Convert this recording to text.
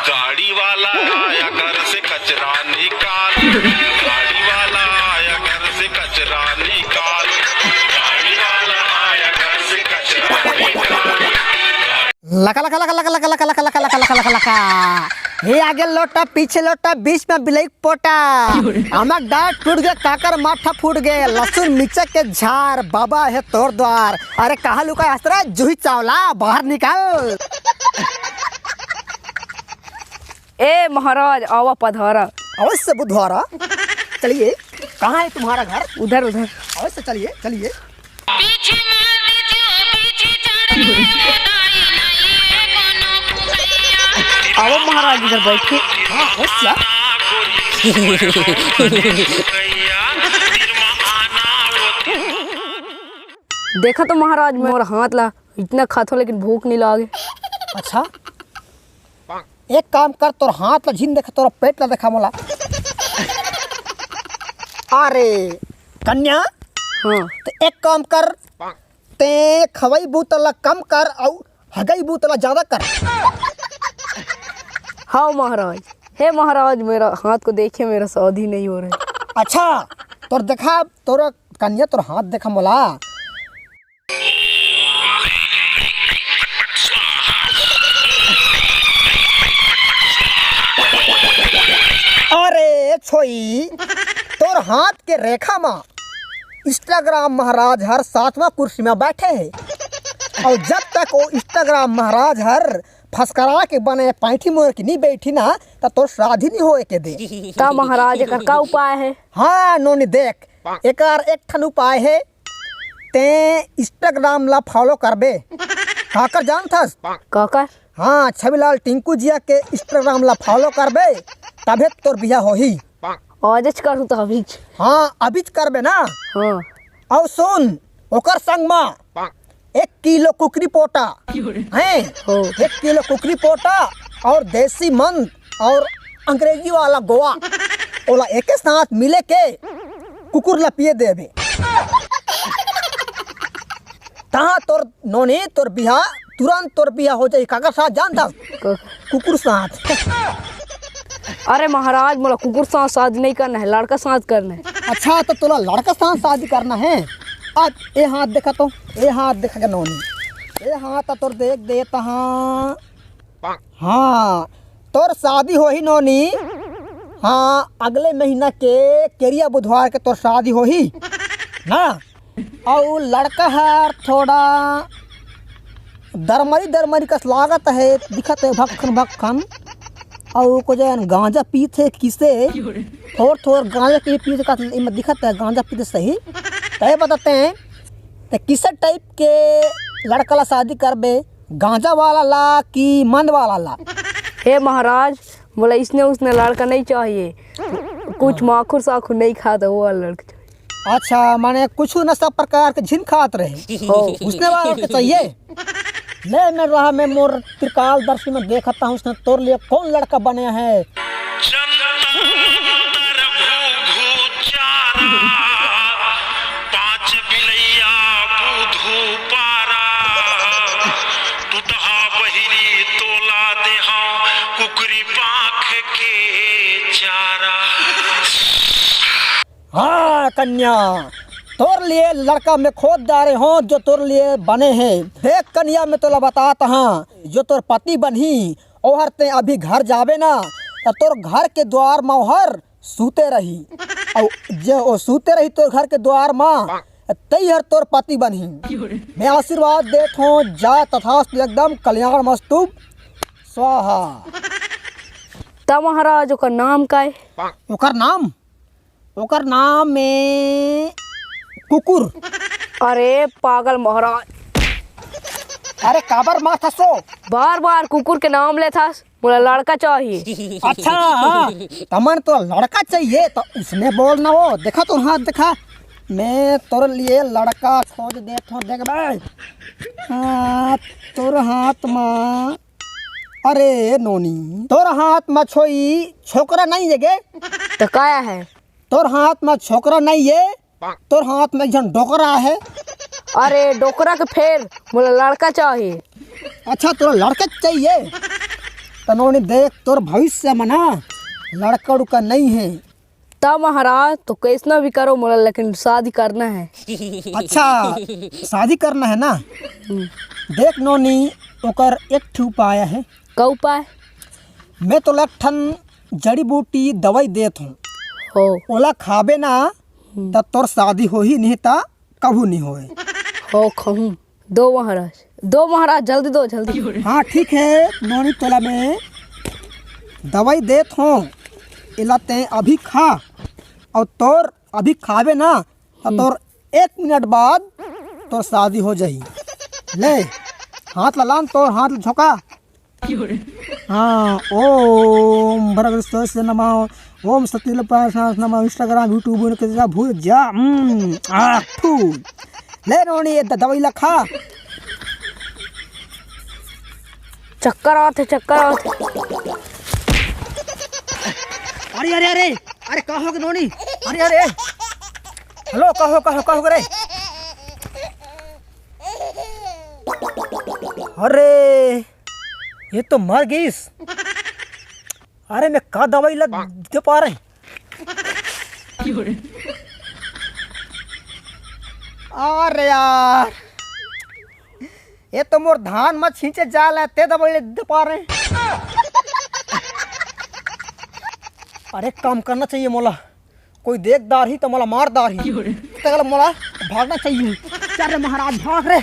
गाड़ी वाला आया घर से कचरा निकाल, गाड़ी वाला आया घर से कचरा निकाल, गाड़ी वाला आया घर से कचरा निकाल। लका लका लका लका लका लका लका लका लका लका लका लका हे आगे लोटा पीछे लोटा बीच में बिलई पोटा, आमक डाल टूट गए काकर माथा फूट गए, लहसुन मिर्च के झार बाबा है तोर द्वार। अरे कहा लुका अस्त्रा जूही चावला बाहर निकाल। ए महाराज आवा पधारा। अवश्य बुधवारा, चलिए। कहाँ है तुम्हारा घर? उधर उधर। अवश्य चलिए चलिए। आओ महाराज इधर बैठिए। हाँ अवश्य। देखा तो महाराज मेरा हाथ ला इतना खातो लेकिन भूख नहीं लागे। अच्छा एक काम कर, तोर हाथ ला झीन देखा, तोरा पेट ला देखा मोला। अरे कन्या, हाँ तो एक काम कर, ते खवाई बोतल कम कर और हगई बोतल ज्यादा कर। हाँ महाराज। हे महाराज मेरा हाथ को देखिए, मेरा शादी नहीं हो रहा है। अच्छा तोर देखा, तोरा कन्या तोर हाथ देखा मोला। अरे छोई, तोर हाथ के रेखा में इंस्टाग्राम महाराज हर 7वां कुर्सी में बैठे है, और जब तक वो इंस्टाग्राम महाराज हर फसकरा के बने पैठी मोर की नहीं बैठी ना, तब तो शादी नहीं होए के दे। ता महाराज एकर का उपाय है? हाँ नोनी देख, एकर एक ठन उपाय है। ते इंस्टाग्राम ला फॉलो करबे, काकर जान थस? काकर? हाँ छविलाल टिंकू जिया के इंस्टाग्राम ला फॉलो करबे, तबे तोर बियाह होही। आजच करू तो अभीच। हाँ अभीच करबे ना। हाँ और सुन, ओकर संग में 1 किलो कुकरी पोटा हैं, 1 किलो कुकरी पोटा और देसी मंद और अंग्रेजी वाला गोवा ओला एक साथ मिले के कुकुर ला पिए देबे। तहाँ तोर नोनी तोर बियाह तुरंत तोर बियाह हो जाए। काका साथ जानता? कुकुर साथ। अरे महाराज मोला कुकुर साथ शादी नहीं करना है, लड़का साथ करना है। अच्छा तो तोला लड़का साथ शादी करना है। आज ये हाथ देखा, तो ये हाथ देखा के नोनी, ये हाथ तोर देख दे तहाँ। हाँ तोर शादी होही नोनी। हाँ अगले महीना के केरिया बुधवार के तोर शादी होही ना। और लड़का है थोड़ा दरमरी दरमरी कस लागत है, दिखत है भक्खन भक्खन, और को जन गांजा पीते किसे थोड़ थोड़ गांजा पीते का इनमें दिखत है, गांजा पीते सही। तय बताते हैं तो किस टाइप के लड़का ला शादी करबे, गांजा वाला ला कि मंद वाला ला? हे महाराज बोला इसने उसने लड़का नहीं चाहिए, कुछ माखुर साखुर नहीं खाता वो वाला लड़का चाहिए। अच्छा माने कुछ न सब प्रकार के झिन खात रहे उसने वाला के चाहिए। ले मैं रहा, मैं मोर त्रिकाल दर्शी में देखता हूँ उसने तोर लिए कौन लड़का बने है। हाँ कन्या, तोर लिए लड़का में खोद डारे हो जो तोर लिए बने हैं। देख कन्या मैं तोला बताता हाँ, जो तोर पति बनी ओहर ते अभी घर जावे ना, तो तोर घर के द्वार में ओहर सूते रही, और जो ओ सूते रही तोर घर के द्वार में, तई हर तोर पति बनी। मैं आशीर्वाद देत हूँ, जा तथास्तु, एकदम कल्याण मस्तु स्वाहा। ता महाराज ओकर नाम का है? ओकर नाम में कुकुर। अरे पागल महाराज, अरे काबर माथा सो बार बार कुकुर के नाम ले था, बोला लड़का चाहिए। अच्छा हाँ, तमन तो लड़का चाहिए तो उसने बोलना। वो देखा तो हाथ देखा, मैं तोर लिए लड़का खोज देता हूँ। देख भाई हाँ तोर हाथ में, अरे नोनी तोर हाथ में छोई छोकरा नहीं जगे तो काया है? तोर हाथ में छोकरा नहीं है, तोर हाथ में जन डोकरा है। अरे डोकरा के फेर बोला लड़का चाहिए। अच्छा तोरा लड़का चाहिए तनोनी देख तोर भविष्य मना लड़का उड़का नहीं है। ता महाराज तो कैसना भी करो मोला, लेकिन शादी करना है। अच्छा शादी करना है ना। देख नोनी ओकर एक ठे उपाय है। का उपाय? मैं तो लठन जड़ी बूटी दवाई देत हूँ, हो ओला खाबे ना तब तोर शादी हो ही नहीं ता कभू नहीं होए। हो कहूँ दो महाराज, दो महाराज, जल्दी दो जल्दी। हाँ ठीक है नोनी, तोला मैं दवाई देत हूँ, इला ते अभी खा और तोर अभी खाबे ना तो तोर 1 मिनट बाद तोर शादी हो जाही। ले हाथ लान, तोर हाथ झोंका। हाँ ओम भरगस्वस्य नमः, ओम सत्यलपाशास नमः, इंस्टाग्राम यूट्यूब के भूल जा। थू ले नोनी ये दवाई ला खा। चक्कर आते चक्कर आते। अरे अरे अरे अरे कहो के नोनी, अरे अरे हेलो कहो रे। अरे ये तो मर गईस। अरे मैं का दवाई ला दे पा रहे। अरे यार ये तो मोर धान मत खींचे जाल है, ते दवाई दे पा रहे। अरे काम करना चाहिए मोला, कोई देखदार ही तो मोला मारदार ही, तो मोला भागना चाहिए। चल रे महाराज भाग रे।